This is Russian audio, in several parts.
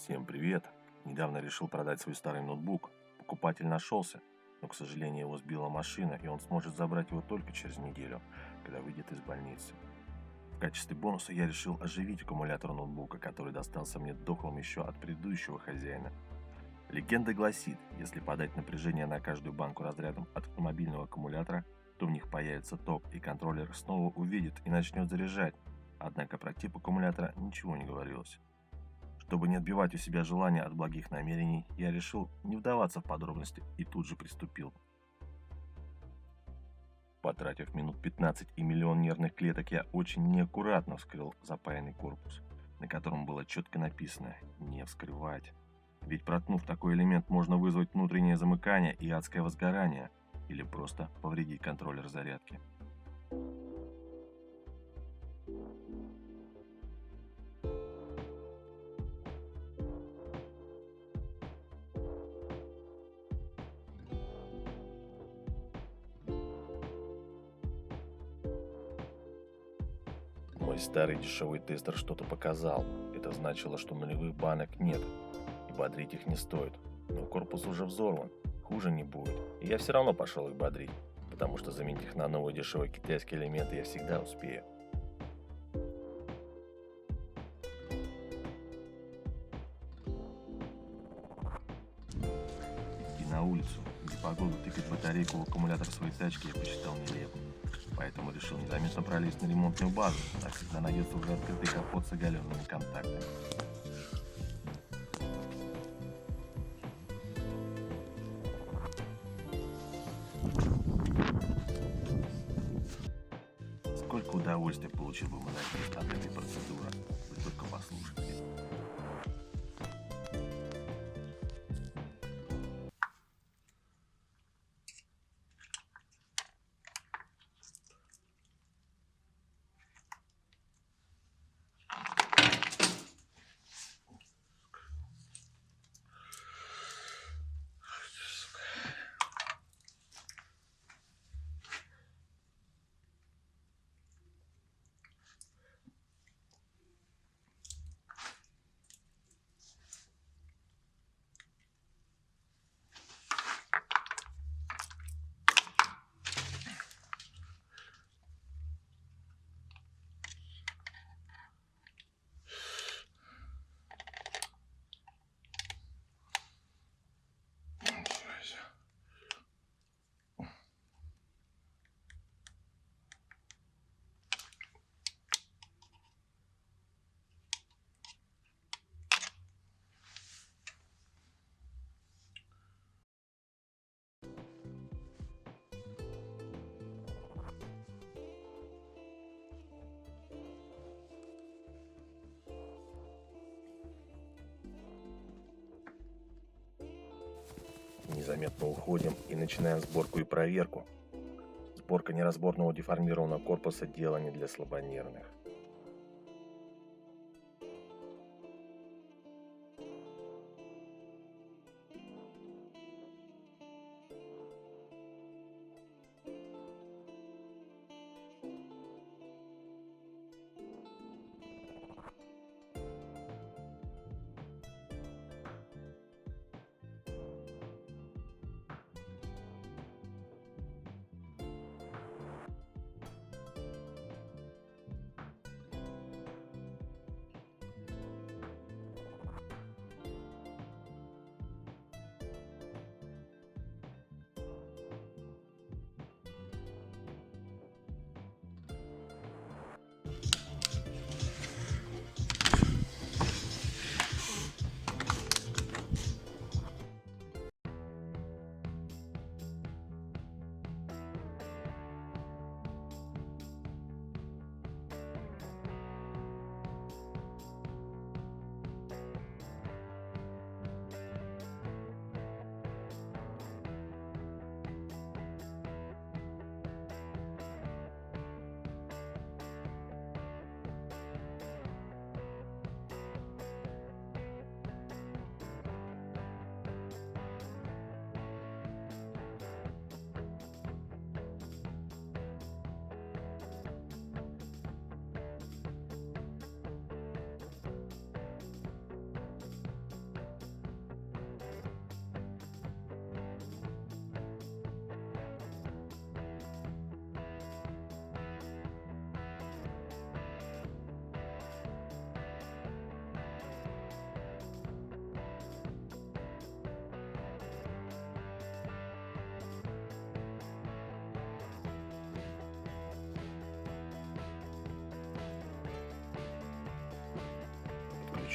Всем привет! Недавно решил продать свой старый ноутбук. Покупатель нашелся, но, к сожалению, его сбила машина, и он сможет забрать его только через неделю, когда выйдет из больницы. В качестве бонуса я решил оживить аккумулятор ноутбука, который достался мне дохлым еще от предыдущего хозяина. Легенда гласит, если подать напряжение на каждую банку разрядом от автомобильного аккумулятора, то в них появится ток, и контроллер снова увидит и начнет заряжать. Однако про тип аккумулятора ничего не говорилось. Чтобы не отбивать у себя желания от благих намерений, я решил не вдаваться в подробности и тут же приступил. Потратив минут 15 и миллион нервных клеток, я очень неаккуратно вскрыл запаянный корпус, на котором было четко написано «Не вскрывать». Ведь проткнув такой элемент, можно вызвать внутреннее замыкание и адское возгорание, или просто повредить контроллер зарядки. Мой старый дешевый тестер что-то показал. Это значило, что нулевых банок нет, и бодрить их не стоит. Но корпус уже взорван, хуже не будет. И я все равно пошел их бодрить, потому что заменить их на новые дешевые китайские элементы я всегда успею. Идти на улицу, где погода тыкать батарейку в аккумулятор своей тачки я посчитал нелепым. Поэтому решил незаметно пролезть на ремонтную базу, так когда найдется уже открытый капот с оголенными контактами. Сколько удовольствия получил бы монархист от этой процедуры, вы только послушайте. Незаметно уходим и начинаем сборку и проверку. Сборка неразборного деформированного корпуса – дело не для слабонервных.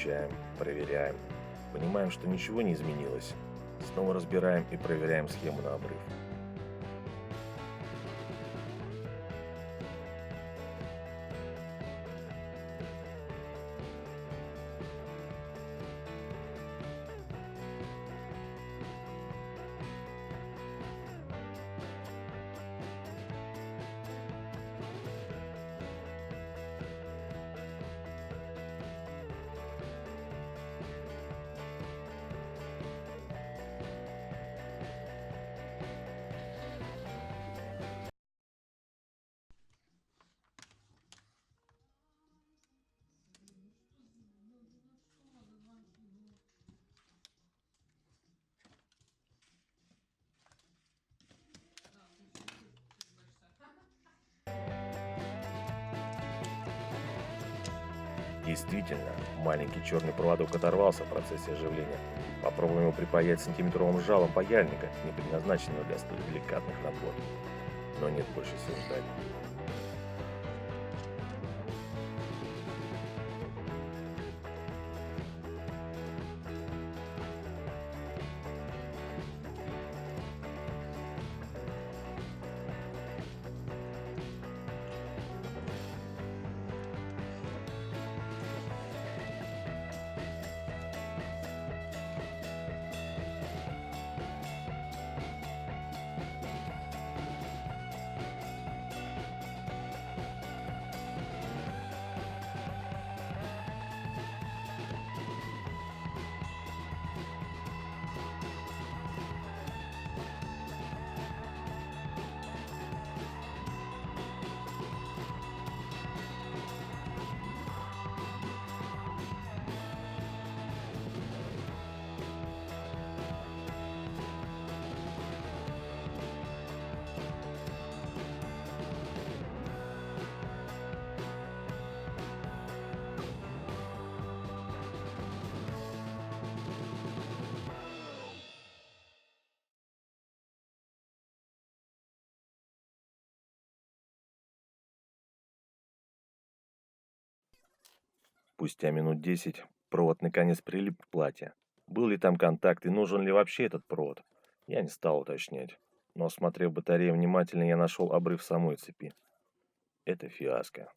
Включаем, проверяем. Понимаем, что ничего не изменилось. Снова разбираем и проверяем схему на обрыв. Действительно, маленький черный проводок оторвался в процессе оживления. Попробуем его припаять сантиметровым жалом паяльника, не предназначенного для столь деликатных работ. Но нет больше сил ждать. Спустя минут 10 провод наконец прилип к плате. Был ли там контакт и нужен ли вообще этот провод? Я не стал уточнять. Но, осмотрев батарею внимательно, я нашел обрыв самой цепи. Это фиаско.